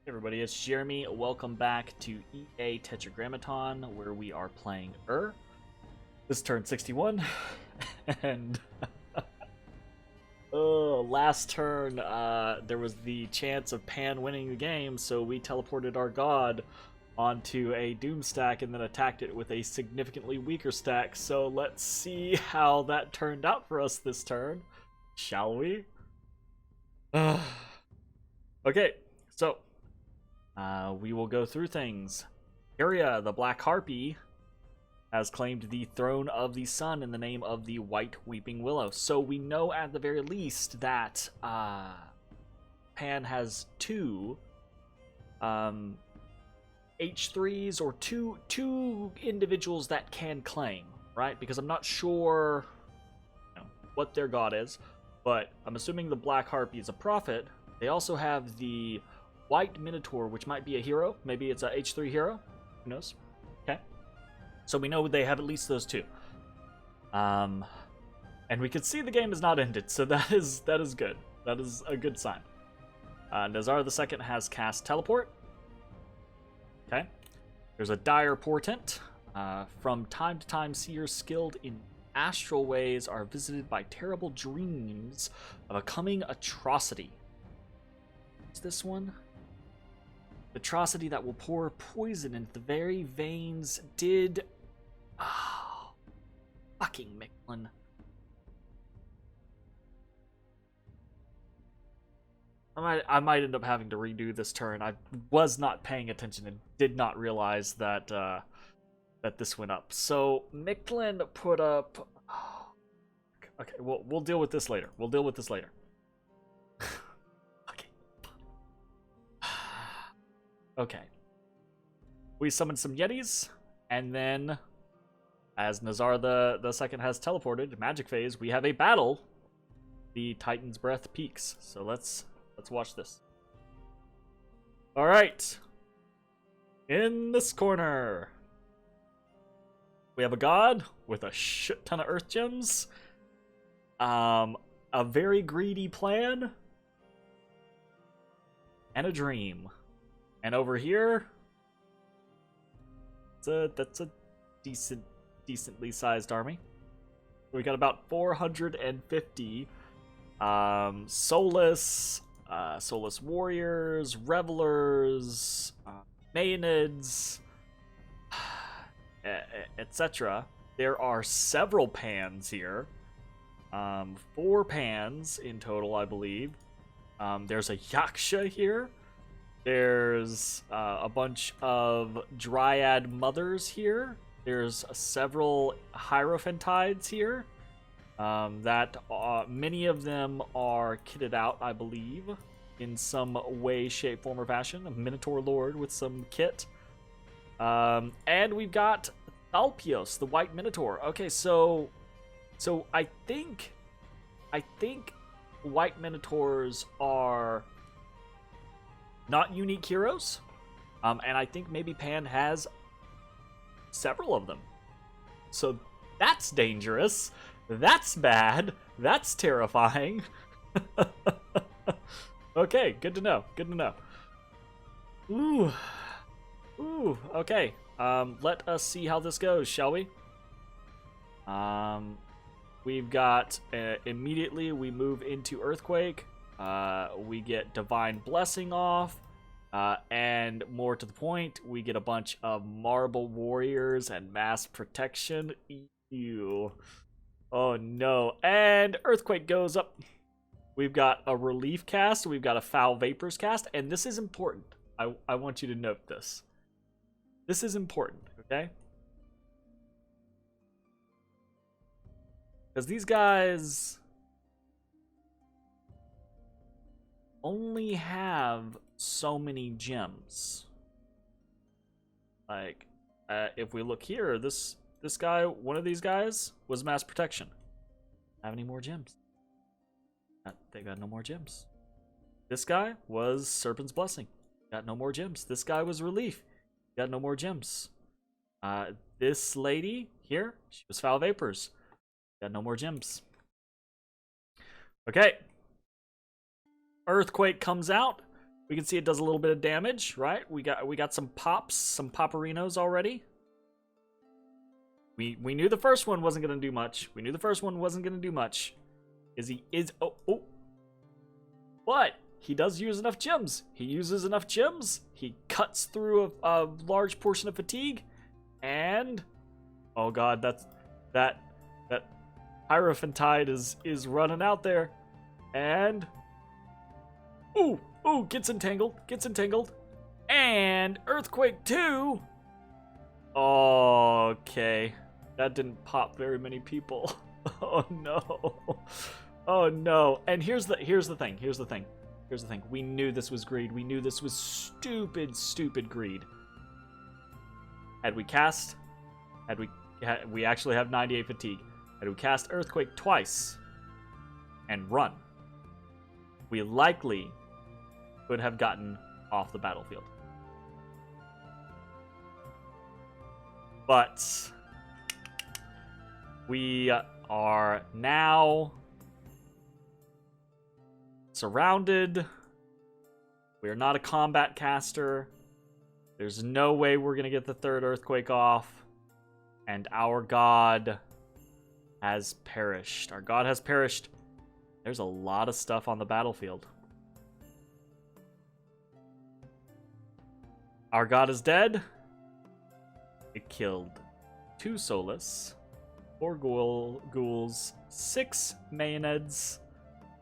Hey everybody, it's Jeremy. Welcome back to EA Tetragrammaton, where we are playing This turned 61, and last turn there was the chance of Pan winning the game, so we teleported our god onto a Doom stack and then attacked it with a significantly weaker stack. So let's see how that turned out for us this turn, shall we? Okay, so we will go through things. Aria, the Black Harpy, has claimed the Throne of the Sun in the name of the White Weeping Willow. So we know at the very least that Pan has two H3s or two individuals that can claim, right? Because I'm not sure what their god is, but I'm assuming the Black Harpy is a prophet. They also have the White Minotaur, which might be a hero. Maybe it's a H3 hero. Who knows? Okay. So we know they have at least those two. And we can see the game is not ended, so that is good. That is a good sign. Nazar II has cast Teleport. Okay. There's a Dire Portent. From time to time, seers skilled in astral ways are visited by terrible dreams of a coming atrocity. What's this one? Atrocity that will pour poison into the very veins did... Oh, fucking Micklin. I might end up having to redo this turn. I was not paying attention and did not realize that that this went up. So Micklin put up... Oh, okay, we'll deal with this later. We'll deal with this later. Okay. We summon some Yetis, and then, as Nazar the Second has teleported, Magic Phase, we have a battle. The Titan's Breath peaks. So let's watch this. All right. In this corner, we have a god with a shit ton of Earth Gems. A very greedy plan, and a dream. And over here, that's a decently sized army. We got about 450 Soulless warriors, revelers, Maenads, etc. There are several pans here. 4 pans in total, I believe. There's a Yaksha here. There's a bunch of Dryad Mothers here. There's several Hierophantides here. That many of them are kitted out, I believe, in some way, shape, form, or fashion. A Minotaur Lord with some kit. And we've got Thalpios, the White Minotaur. Okay, so I think White Minotaurs are not unique heroes, and I think maybe Pan has several of them. So that's dangerous. That's bad. That's terrifying. Okay, good to know. Good to know. Ooh. Okay. Let us see how this goes, shall we? We've got immediately we move into Earthquake. We get Divine Blessing off, and more to the point, we get a bunch of Marble Warriors and Mass Protection. Ew. Oh no. And Earthquake goes up. We've got a Relief cast, we've got a Foul Vapors cast, and this is important. I want you to note this. This is important, okay? Because these guys only have so many gems. Like, if we look here, this guy, one of these guys, was Mass Protection. Have any more gems? They got no more gems. This guy was Serpent's Blessing. Got no more gems. This guy was Relief. Got no more gems. This lady here, she was Foul Vapors. Got no more gems. Okay. Earthquake comes out. We can see it does a little bit of damage, right? We got some pops, some popperinos already. We knew the first one wasn't gonna do much. We knew the first one wasn't gonna do much. Oh. But he does use enough gems. He uses enough gems. He cuts through a large portion of fatigue, and oh god, that Hierophantide is running out there, and ooh, gets entangled, and Earthquake 2. Okay, that didn't pop very many people. Oh no. And here's the thing. We knew this was greed. We knew this was stupid greed. Had we actually have 98 fatigue. Had we cast Earthquake twice and run, we likely would have gotten off the battlefield. But we are now surrounded. We are not a combat caster. There's no way we're going to get the third Earthquake off. And our god has perished. Our god has perished. There's a lot of stuff on the battlefield. Our god is dead. It killed 2 Solus, 4 ghouls, 6 Maenads,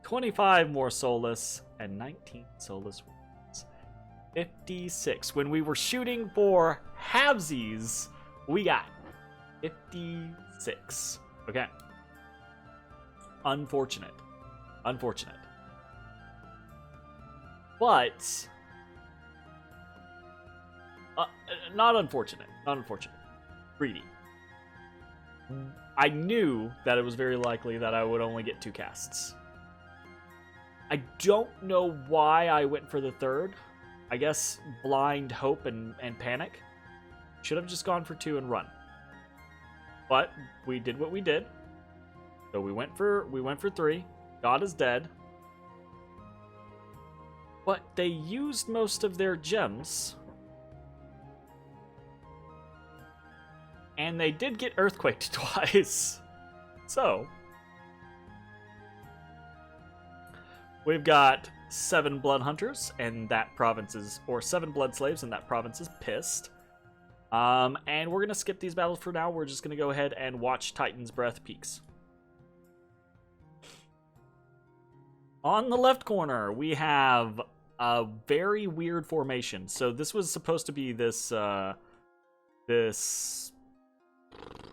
25 more Solus, and 19 Solus wounds. 56. When we were shooting for halvesies, we got 56. Okay. Unfortunate. But not unfortunate. Greedy. I knew that it was very likely that I would only get 2 casts. I don't know why I went for the third. I guess blind hope and panic. Should have just gone for 2 and run. But we did what we did. So we went for 3. God is dead. But they used most of their gems. And they did get earthquaked twice. So we've got 7 blood hunters, and that province is, or 7 blood slaves, and that province is pissed. And we're gonna skip these battles for now. We're just gonna go ahead and watch Titan's Breath peaks. On the left corner, we have a very weird formation. So this was supposed to be this this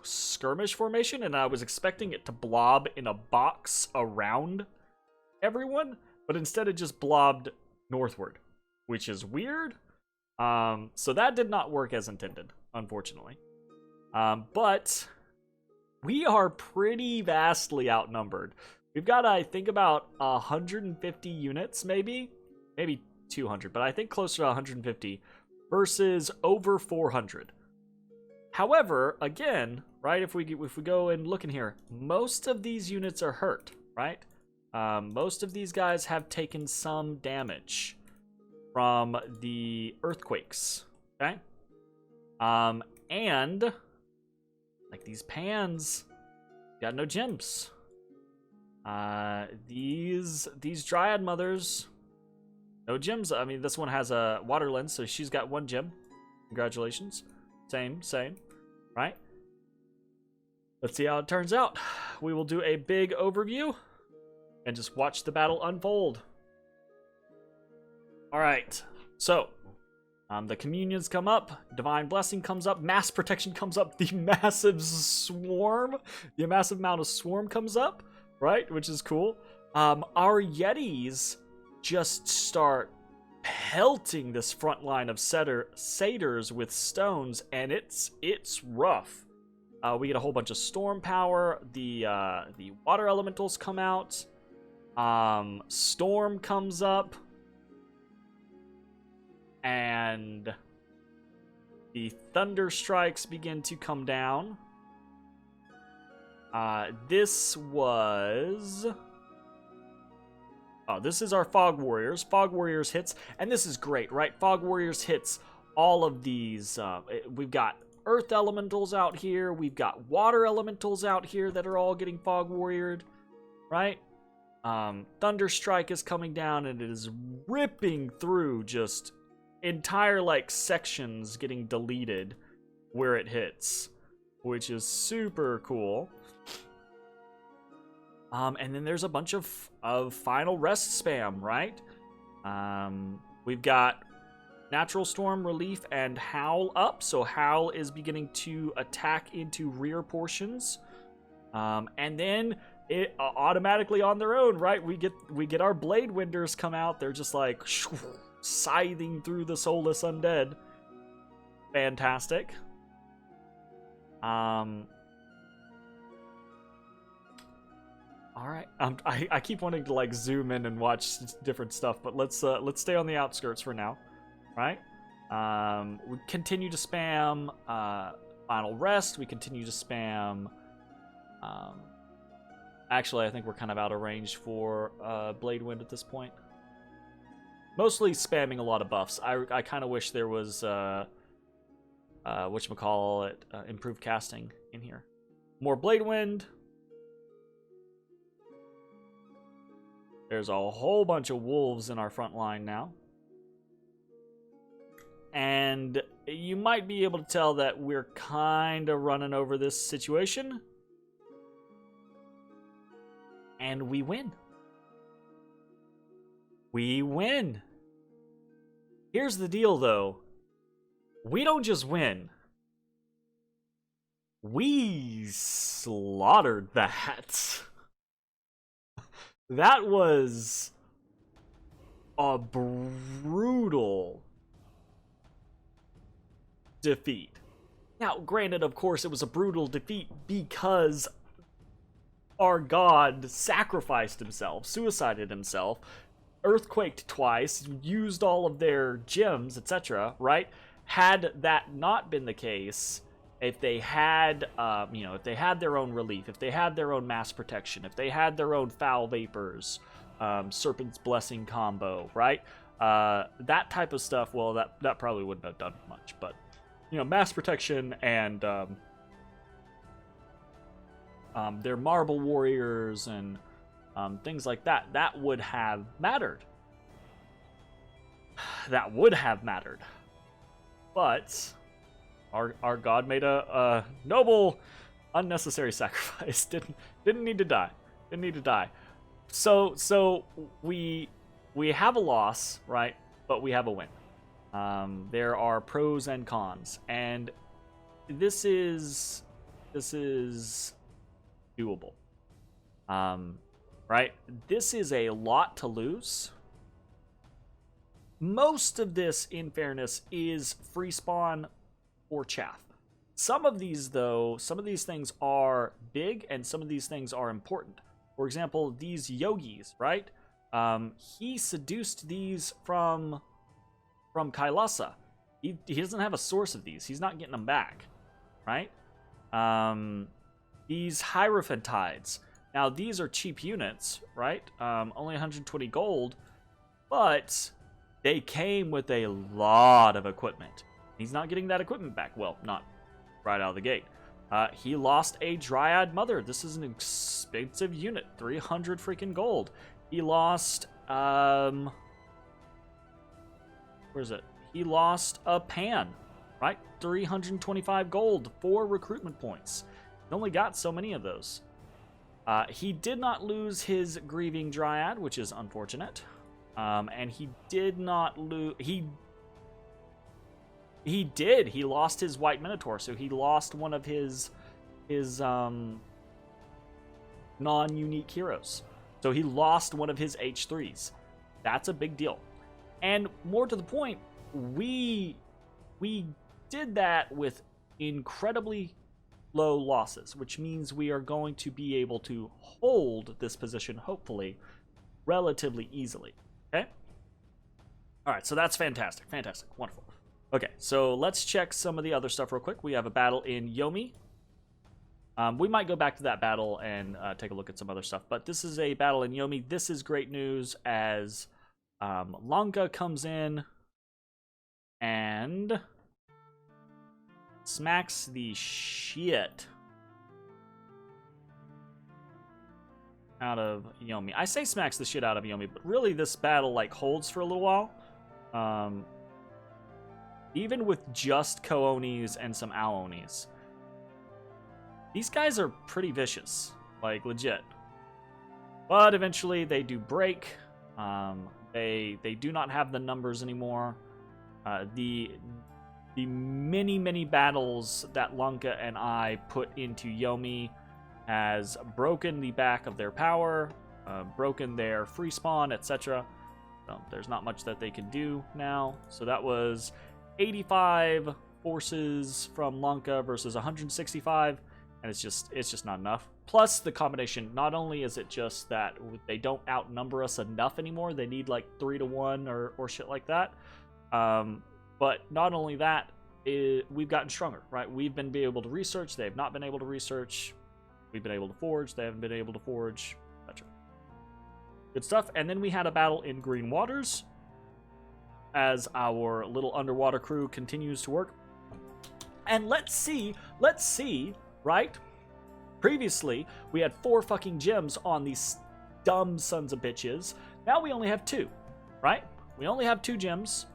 skirmish formation, and I was expecting it to blob in a box around everyone, but instead it just blobbed northward, which is weird. So that did not work as intended, unfortunately. But we are pretty vastly outnumbered. We've got, I think, about 150 units, maybe 200, but I think closer to 150 versus over 400. However, again, right, if we go and look in here, most of these units are hurt, right? Most of these guys have taken some damage from the earthquakes, okay? And like these pans got no gems. These dryad mothers, no gems. I mean, this one has a water lens, so she's got 1 gem. Congratulations. Same, right? Let's see how it turns out. We will do a big overview and just watch the battle unfold. All right, so the communions come up, divine blessing comes up, mass protection comes up, the massive amount of swarm comes up, right? Which is cool. Our Yetis just start pelting this front line of satyrs with stones, and it's rough. We get a whole bunch of storm power. The water elementals come out. Storm comes up. And the thunder strikes begin to come down. This was Oh, this is our Fog Warriors. Fog Warriors hits, and this is great, right? Fog Warriors hits all of these. We've got Earth Elementals out here. We've got Water Elementals out here that are all getting Fog Warriored, right? Thunder Strike is coming down, and it is ripping through just entire, like, sections getting deleted where it hits, which is super cool. And then there's a bunch of final rest spam, right? We've got Natural Storm, Relief, and Howl up. So Howl is beginning to attack into rear portions. And then it automatically on their own, right? We get our Blade Winders come out. They're just like scything through the soulless undead. Fantastic. All right, I keep wanting to like zoom in and watch different stuff, but let's stay on the outskirts for now, right? We continue to spam Final Rest. We continue to spam. Actually, I think we're kind of out of range for Blade Wind at this point. Mostly spamming a lot of buffs. I kind of wish there was whatchamacallit, improved casting in here. More Blade Wind. There's a whole bunch of wolves in our front line now. And you might be able to tell that we're kind of running over this situation. And we win. We win. Here's the deal, though. We don't just win. We slaughtered that. That was a brutal defeat. Now, granted, of course, it was a brutal defeat because our god sacrificed himself, suicided himself, earthquaked twice, used all of their gems, etc., right? Had that not been the case, if they had, if they had their own relief, if they had their own mass protection, if they had their own foul vapors, Serpent's Blessing combo, right? That type of stuff, well, that probably wouldn't have done much, but, mass protection and their Marble Warriors and things like that, that would have mattered. That would have mattered. But our god made a noble, unnecessary sacrifice. Didn't need to die. Didn't need to die. So we have a loss, right? But we have a win. There are pros and cons, and this is doable. Right? This is a lot to lose. Most of this, in fairness, is free spawn or chaff. Some of these, though, some of these things are big, and some of these things are important. For example, these yogis, right? He seduced these from Kailasa. He doesn't have a source of these. He's not getting them back, right? These Hierophantides. Now, these are cheap units, right? Only 120 gold, but they came with a lot of equipment. He's not getting that equipment back. Well, not right out of the gate. He lost a Dryad Mother. This is an expensive unit. 300 freaking gold. He lost, where is it? He lost a Pan, right? 325 gold, 4 recruitment points. He only got so many of those. He did not lose his Grieving Dryad, which is unfortunate. And he did not lose... He did. He lost his White Minotaur, so he lost one of his non-unique heroes. So he lost one of his H3s. That's a big deal. And more to the point, we did that with incredibly low losses, which means we are going to be able to hold this position, hopefully, relatively easily. Okay? All right, so that's fantastic. Fantastic. Wonderful. Okay, so let's check some of the other stuff real quick. We have a battle in Yomi. We might go back to that battle and take a look at some other stuff. But this is a battle in Yomi. This is great news as Lanka comes in and smacks the shit out of Yomi. I say smacks the shit out of Yomi, but really this battle like holds for a little while. Even with just Ko-Onis and some Ao-Onis. These guys are pretty vicious, like legit. But eventually they do break. They do not have the numbers anymore. The many battles that Lanka and I put into Yomi has broken the back of their power, broken their free spawn, etc. So there's not much that they can do now. So that was 85 forces from Lanka versus 165, and it's just not enough. Plus the combination, not only is it just that they don't outnumber us enough anymore, they need like 3 to 1 or shit like that. But not only that, we've gotten stronger, right? We've been able to research, they have not been able to research. We've been able to forge, they haven't been able to forge, etc. Good stuff. And then we had a battle in Green Waters as our little underwater crew continues to work. And let's see, right? Previously, we had 4 fucking gems on these dumb sons of bitches. Now we only have 2, right? We only have 2 gems.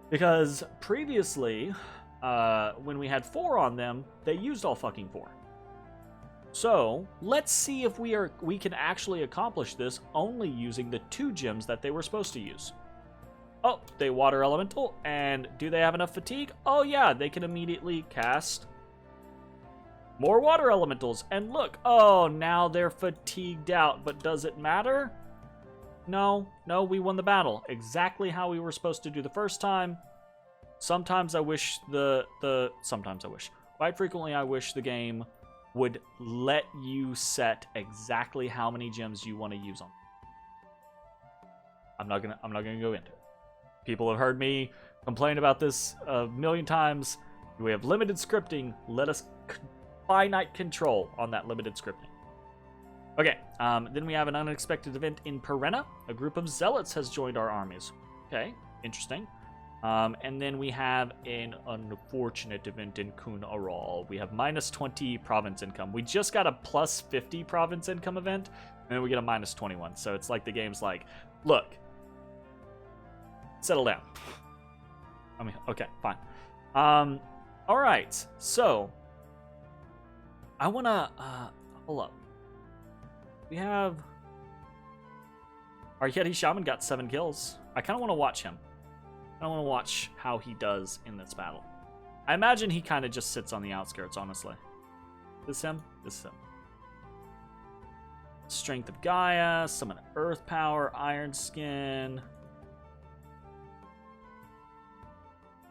Because previously, when we had 4 on them, they used all fucking 4. So, let's see if we can actually accomplish this only using the 2 gems that they were supposed to use. Oh, they water elemental, and do they have enough fatigue? Oh yeah, they can immediately cast more water elementals, and look, oh, now they're fatigued out, but does it matter? No, we won the battle. Exactly how we were supposed to do the first time. Sometimes I wish quite frequently I wish the game would let you set exactly how many gems you want to use on. I'm not gonna go into it. People have heard me complain about this a million times. We have limited scripting. Let us finite control on that limited scripting. Okay, then we have an unexpected event in Perenna. A group of zealots has joined our armies. Okay, interesting. And then we have an unfortunate event in Kun Aral. We have minus 20 province income. We just got a plus 50 province income event, and then we get a minus 21. So it's like the game's like, look, settle down. I mean, okay, fine. All right, so I wanna hold up. We have our Yeti Shaman got 7 kills. I kind of want to watch him. I want to watch how he does in this battle. I imagine he kind of just sits on the outskirts, honestly. This him? This is him. Strength of Gaia, summon Earth Power, Iron Skin,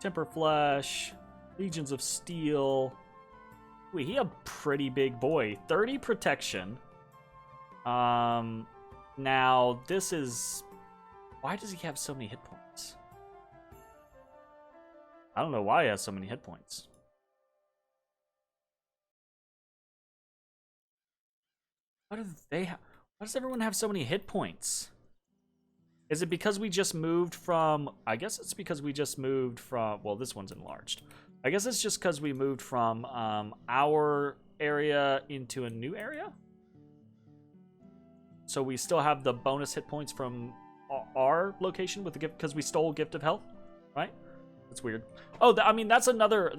Temper Flesh, Legions of Steel. Ooh, he a pretty big boy. 30 protection. Now this is... Why does he have so many hit points? I don't know why he has so many hit points. Why do they have... Why does everyone have so many hit points? Is it because we just moved from... I guess it's because we just moved from... Well, this one's enlarged. I guess it's just because we moved from our area into a new area? So we still have the bonus hit points from our location with the gift... Because we stole Gift of Health, right? That's weird. Oh, I mean, that's another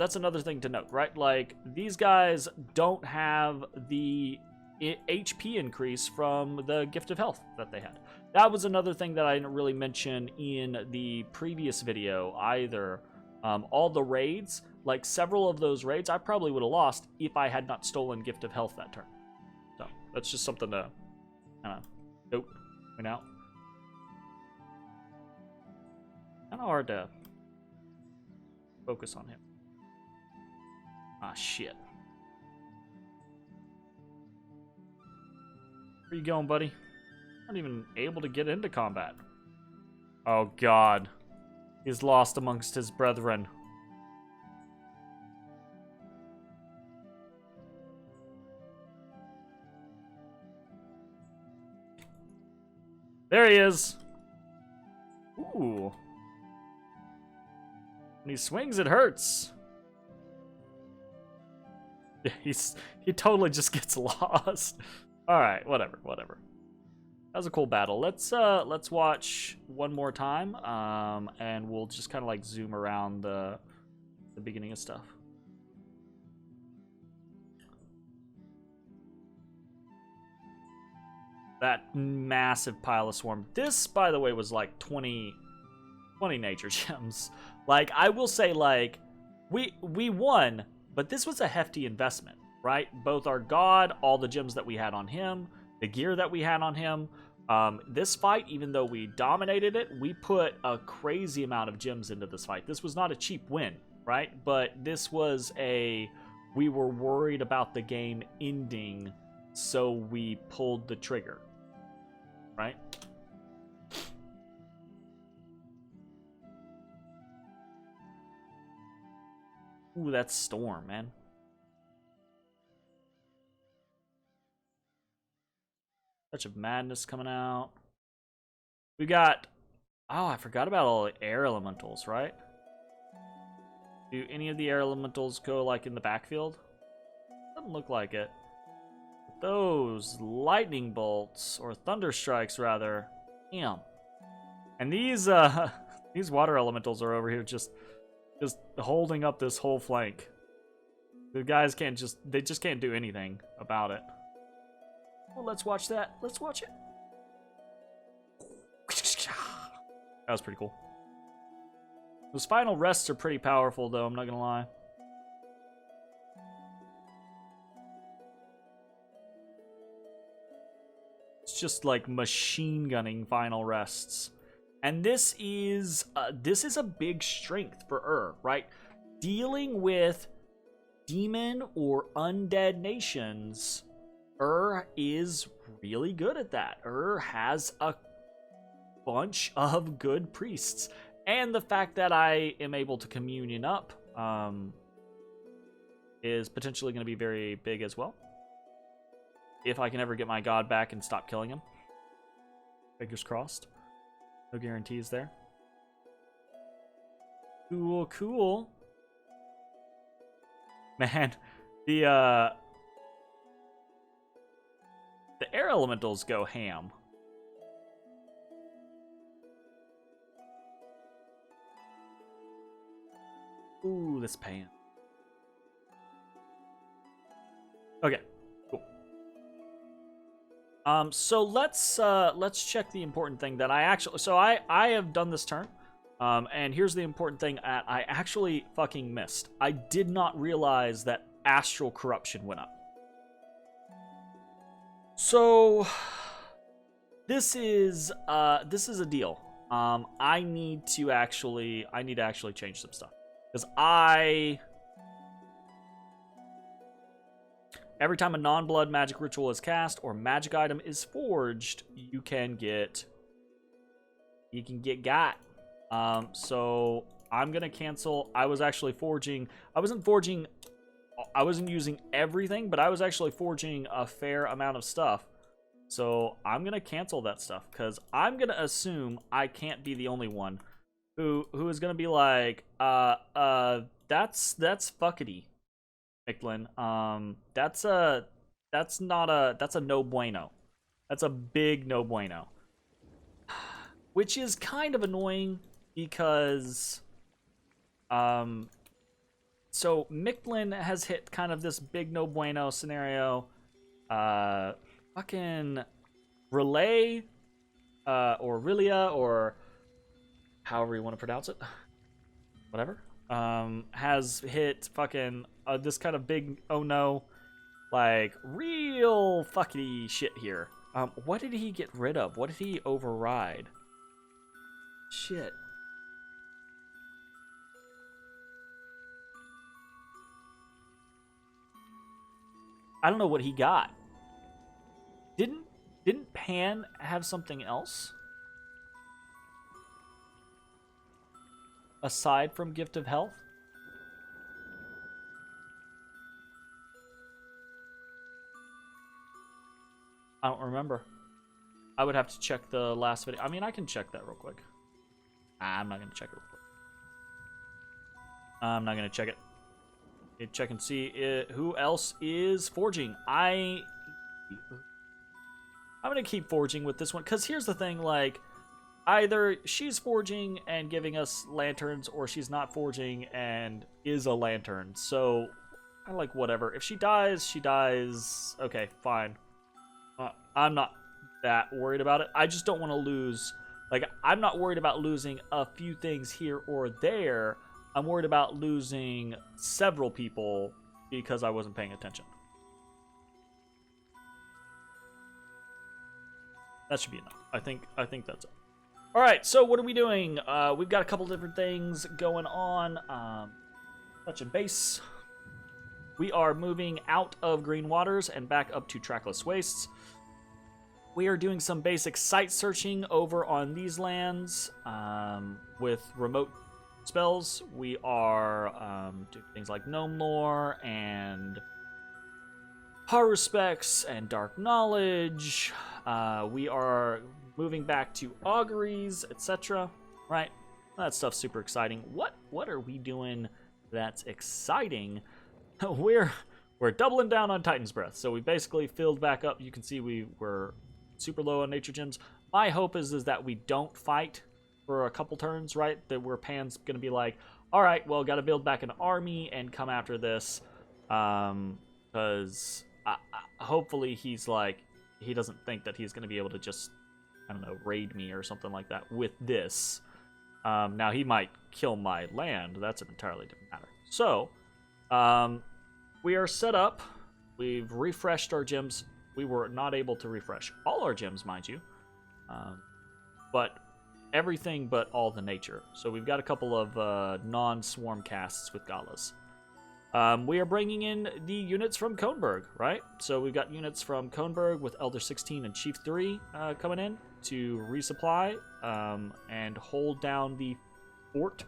thing to note, right? Like, these guys don't have the HP increase from the Gift of Health that they had. That was another thing that I didn't really mention in the previous video either. All the raids, like several of those raids, I probably would have lost if I had not stolen Gift of Health that turn. So that's just something to kind of note point out. Kind of hard to focus on him. Ah, shit. Where you going, buddy? Not even able to get into combat. Oh, God. He's lost amongst his brethren. There he is. Ooh. When he swings, it hurts. He totally just gets lost. All right, whatever. That was a cool battle. Let's watch one more time, and we'll just kind of like zoom around the beginning of stuff. That massive pile of swarm. This, by the way, was like 20 nature gems. Like, I will say, like, we won, but this was a hefty investment, right? Both our god, all the gems that we had on him, the gear that we had on him. This fight, even though we dominated it, we put a crazy amount of gems into this fight. This was not a cheap win, right? But this was we were worried about the game ending, so we pulled the trigger, right? Ooh, that's Storm, man. Touch of Madness coming out. We got... Oh, I forgot about all the air elementals, right? Do any of the air elementals go, like, in the backfield? Doesn't look like it. Those lightning bolts, or thunder strikes, rather. Damn. And these water elementals are over here just holding up this whole flank. The guys they just can't do anything about it. Well, let's watch that. Let's watch it. That was pretty cool. Those final rests are pretty powerful, though, I'm not gonna lie. It's just like machine gunning final rests. And this is a big strength for right? Dealing with demon or undead nations, is really good at that. Has a bunch of good priests. And the fact that I am able to communion up is potentially going to be very big as well. If I can ever get my god back and stop killing him. Fingers crossed. No guarantees there. Cool. Man, the air elementals go ham. Ooh, this pan. Okay, cool. So let's check the important thing that I have done this turn. And here's the important thing that I actually fucking missed. I did not realize that astral corruption went up. So this is a deal. I need to actually change some stuff. Because every time a non-blood magic ritual is cast or magic item is forged, you can get got. So I'm gonna cancel. I wasn't using everything, but I was actually forging a fair amount of stuff. So I'm gonna cancel that stuff because I'm gonna assume I can't be the only one who is gonna be like, that's fuckity, Mictlin. That's a no bueno. That's a big no bueno. Which is kind of annoying because so Mictlin has hit kind of this big no bueno scenario. Fucking Relay or Rilia or however you want to pronounce it. Whatever. Has hit fucking this kind of big oh no, like real fuckity shit here. What did he get rid of? What did he override? Shit. I don't know what he got. Didn't Pan have something else? Aside from Gift of Health? I don't remember. I would have to check the last video. I mean, I can check that real quick. I'm not gonna check it real quick. I'm not gonna check it. Check and see who else is forging. I'm gonna keep forging with this one, because here's the thing, like, either she's forging and giving us lanterns, or she's not forging and is a lantern. So, I like whatever. If she dies, she dies. Okay, fine. I'm not that worried about it. I just don't want to lose. Like, I'm not worried about losing a few things here or there. I'm worried about losing several people because I wasn't paying attention. That should be enough. I think that's it. All right, so what are we doing? We've got a couple different things going on. Touching base. We are moving out of Green Waters and back up to Trackless Wastes. We are doing some basic site searching over on these lands with remote spells. We are doing things like Gnome Lore and Haruspex and Dark Knowledge. We are moving back to Auguries, etc. Right? That stuff's super exciting. What are we doing that's exciting? We're doubling down on Titan's Breath. So we basically filled back up. You can see we were super low on nature gems. My hope is that we don't fight for a couple turns, right? That where Pan's gonna be like, all right, well, gotta build back an army and come after this, because hopefully he's like, he doesn't think that he's gonna be able to just, I don't know, raid me or something like that with this. Now he might kill my land. That's an entirely different matter. So, we are set up. We've refreshed our gems. We were not able to refresh all our gems, mind you, but everything but all the nature. So we've got a couple of non-swarm casts with Galas. We are bringing in the units from Kohnberg, right? So we've got units from Kohnberg with Elder 16 and Chief 3 coming in to resupply and hold down the fort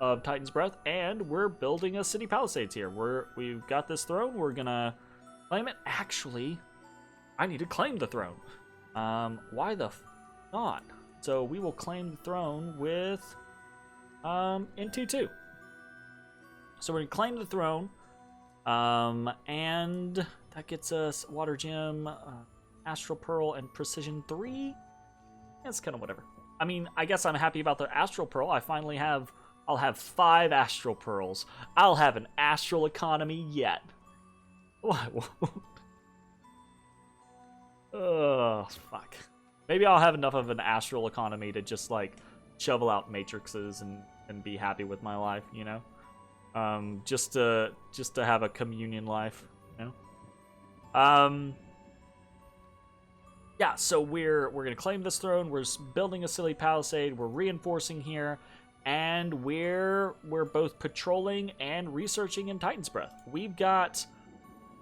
of Titan's Breath, and we're building a city palisades here. We've got this throne. We're gonna claim it. Actually, I need to claim the throne. Why the not? So we will claim the throne with in T2. So we're gonna claim the throne, and that gets us Water Gem, Astral Pearl, and Precision 3. That's kind of whatever. I mean, I guess I'm happy about the Astral Pearl. I'll have 5 Astral Pearls. I'll have an Astral Economy yet. What? Oh, fuck. Maybe I'll have enough of an Astral Economy to just, like, shovel out matrices and be happy with my life, you know? Just to have a communion life, you know? Yeah, so we're gonna claim this throne. We're building a silly palisade. We're reinforcing here, and we're both patrolling and researching in Titan's Breath. We've got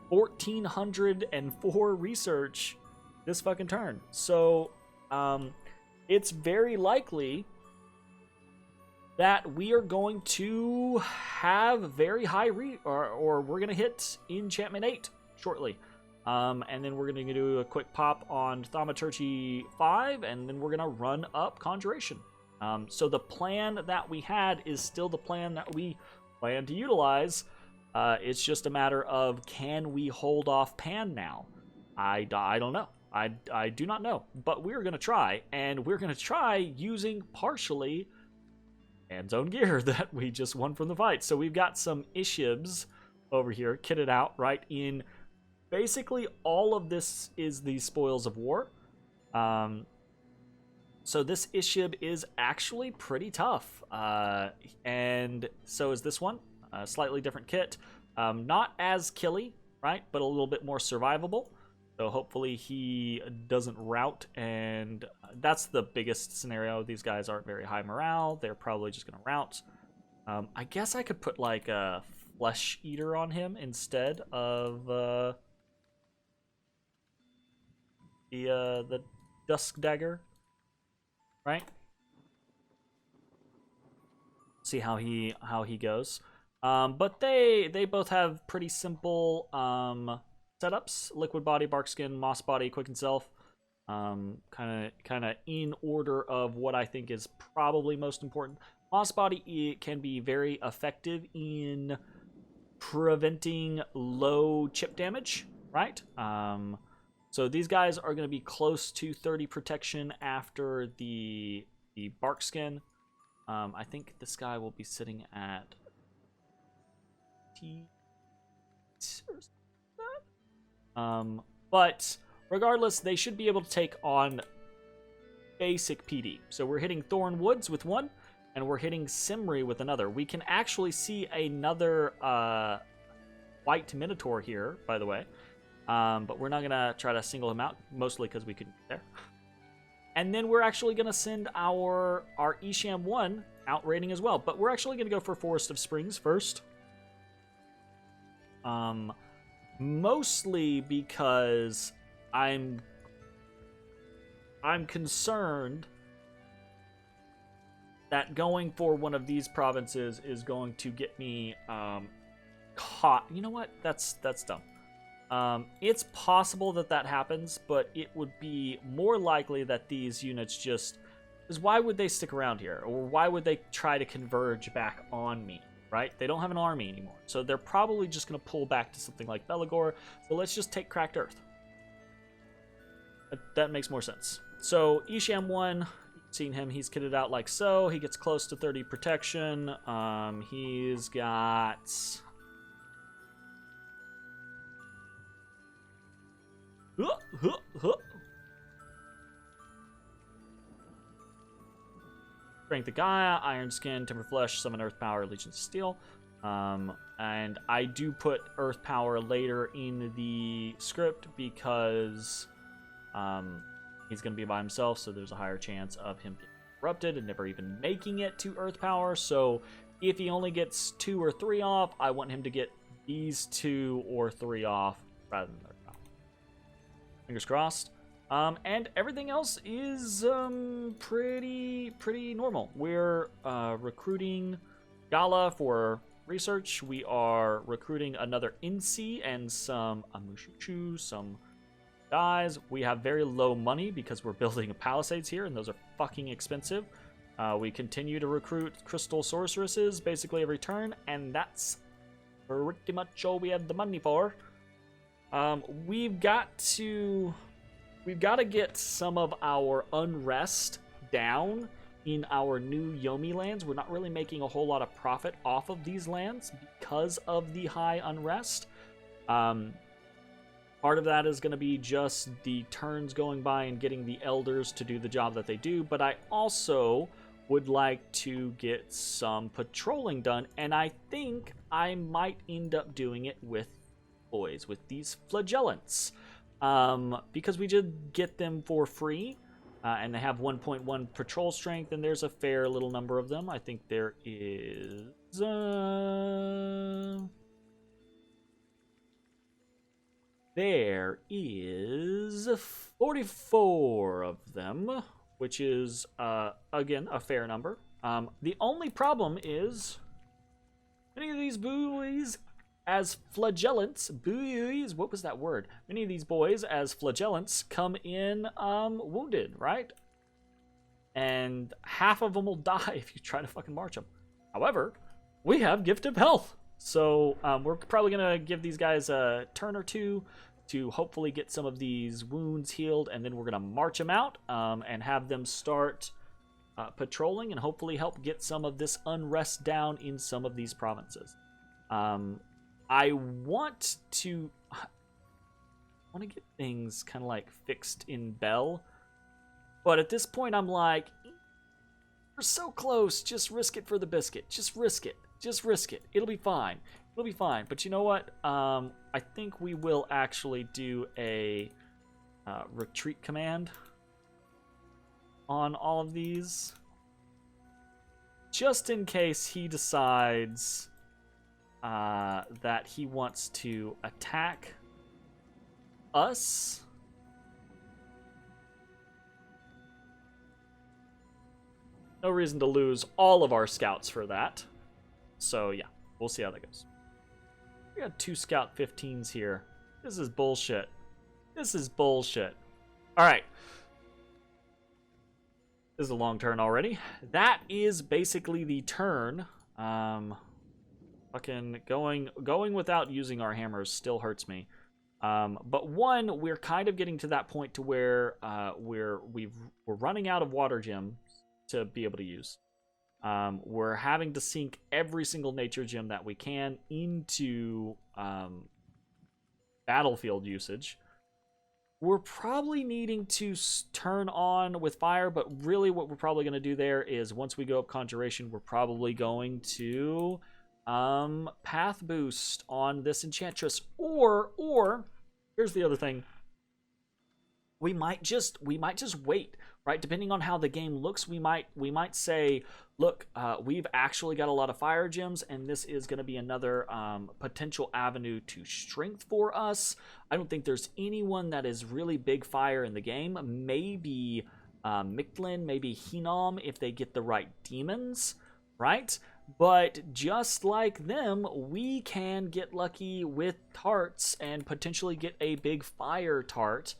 1,404 research this fucking turn. So, it's very likely that we are going to have very high or we're gonna hit Enchantment 8 shortly. And then we're going to do a quick pop on Thaumaturgy 5, and then we're going to run up Conjuration. So the plan that we had is still the plan that we plan to utilize. It's just a matter of, can we hold off Pan now? I don't know. I do not know. But we're going to try, and we're going to try using partially Pan's own gear that we just won from the fight. So we've got some Ishibs over here kitted out right in... Basically, all of this is the spoils of war. So this Ishib is actually pretty tough. And so is this one. A slightly different kit. Not as killy, right? But a little bit more survivable. So hopefully he doesn't rout. And that's the biggest scenario. These guys aren't very high morale. They're probably just going to rout. I guess I could put like a Flesh Eater on him instead of... the Dusk Dagger, right? See how he goes. But they both have pretty simple setups: Liquid Body, Bark Skin, Moss Body, Quicken Self. Kind of in order of what I think is probably most important. Moss Body can be very effective in preventing low chip damage, right? So these guys are going to be close to 30 protection after the bark skin. I think this guy will be sitting at T. But regardless, they should be able to take on basic PD. So we're hitting Thorn Woods with one, and we're hitting Simri with another. We can actually see another white Minotaur here, by the way. But we're not going to try to single him out, mostly because we couldn't get there. And then we're actually going to send our Isham 1 out raiding as well. But we're actually going to go for Forest of Springs first. Mostly because I'm concerned that going for one of these provinces is going to get me caught. You know what? That's dumb. It's possible that happens, but it would be more likely that these units just... Because why would they stick around here? Or why would they try to converge back on me? Right? They don't have an army anymore. So they're probably just going to pull back to something like Belagor. So let's just take Cracked Earth. That makes more sense. So Isham 1, you've seen him. He's kitted out like so. He gets close to 30 protection. He's got... Strength of Gaia, Iron Skin, Timber Flesh, Summon Earth Power, Legions of Steel. And I do put Earth Power later in the script because he's going to be by himself, so there's a higher chance of him getting corrupted and never even making it to Earth Power. So if he only gets 2 or 3 off, I want him to get these 2 or 3 off rather than Earth Power. Fingers crossed. And everything else is pretty normal. We're recruiting Gala for research. We are recruiting another Insi and some Amushuchu, some guys. We have very low money because we're building palisades here, and those are fucking expensive. We continue to recruit crystal sorceresses basically every turn, and that's pretty much all we have the money for. We've got to get some of our unrest down in our new Yomi lands. We're not really making a whole lot of profit off of these lands because of the high unrest. Part of that is going to be just the turns going by and getting the elders to do the job that they do, but I also would like to get some patrolling done, and I think I might end up doing it with these flagellants. Because we did get them for free, and they have 1.1 patrol strength, and there's a fair little number of them. I think there is... there is 44 of them, which is, again, a fair number. The only problem is many of these boys as flagellants, what was that word? Many of these boys as flagellants come in wounded, right? And half of them will die if you try to fucking march them. However, we have Gift of Health. So we're probably going to give these guys a turn or two to hopefully get some of these wounds healed, and then we're going to march them out and have them start patrolling and hopefully help get some of this unrest down in some of these provinces. I want to get things kind of like fixed in Bell, but at this point I'm like, we're so close, just risk it for the biscuit. Just risk it. It'll be fine. But you know what? I think we will actually do a retreat command on all of these, just in case he decides that he wants to attack us. No reason to lose all of our scouts for that. So yeah, we'll see how that goes. We got 2 scout 15s here. This is bullshit. All right. This is a long turn already. That is basically the turn. Fucking going without using our hammers still hurts me. But one, we're kind of getting to that point to where we're running out of water gems to be able to use. We're having to sink every single nature gem that we can into battlefield usage. We're probably needing to turn on with fire, but really what we're probably going to do there is once we go up conjuration, we're probably going to path boost on this enchantress, or here's the other thing. We might just wait, right? Depending on how the game looks, we might say, look, we've actually got a lot of fire gems, and this is going to be another potential avenue to strength for us. I don't think there's anyone that is really big fire in the game. Maybe Mictlin, maybe Hinam if they get the right demons, right? But just like them, we can get lucky with tarts and potentially get a big fire tart.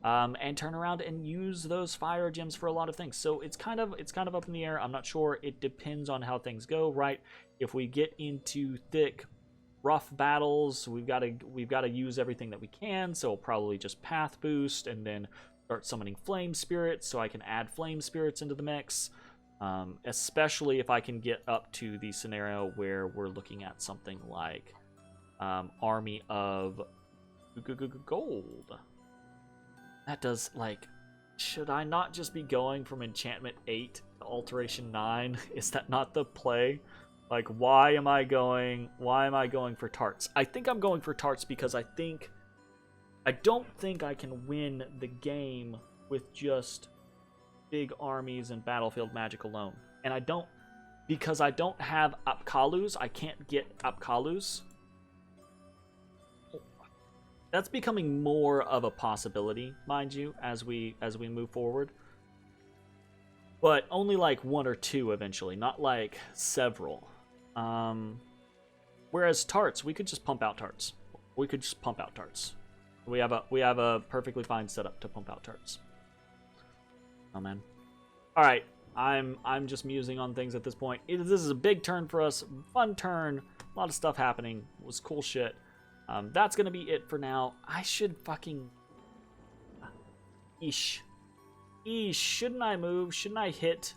And turn around and use those fire gems for a lot of things. So it's kind of up in the air. I'm not sure. It depends on how things go, right? If we get into thick, rough battles, we've got to use everything that we can. So we'll probably just path boost and then start summoning flame spirits, so I can add flame spirits into the mix. Especially if I can get up to the scenario where we're looking at something like Army of Gold. That does, like, should I not just be going from enchantment 8 to alteration 9? Is that not the play? Like, why am I going for tarts? I think I'm going for tarts because I don't think I can win the game with just big armies and battlefield magic alone. And because I don't have Apkalus, I can't get Apkalus. That's becoming more of a possibility, mind you, as we move forward. But only like one or two eventually, not like several. Whereas tarts, we could just pump out tarts. We have a perfectly fine setup to pump out tarts. Oh man. All right, I'm just musing on things at this point. This is a big turn for us, fun turn, a lot of stuff happening. It was cool shit. That's gonna be it for now. I should fucking... Eesh, shouldn't I move? Shouldn't I hit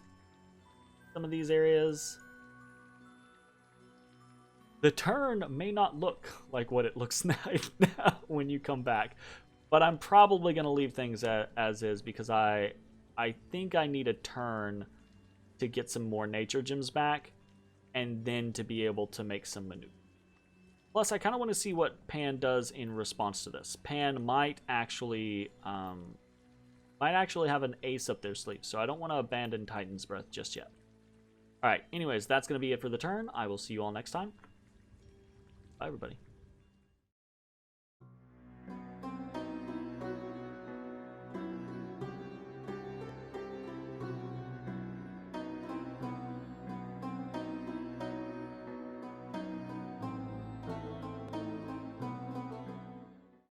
some of these areas? The turn may not look like what it looks now when you come back, but I'm probably gonna leave things as is because I think I need a turn to get some more nature gems back, and then to be able to make some maneuvers. Plus, I kind of want to see what Pan does in response to this. Pan might actually have an ace up their sleeve, so I don't want to abandon Titan's Breath just yet. All right, anyways, that's going to be it for the turn. I will see you all next time. Bye, everybody.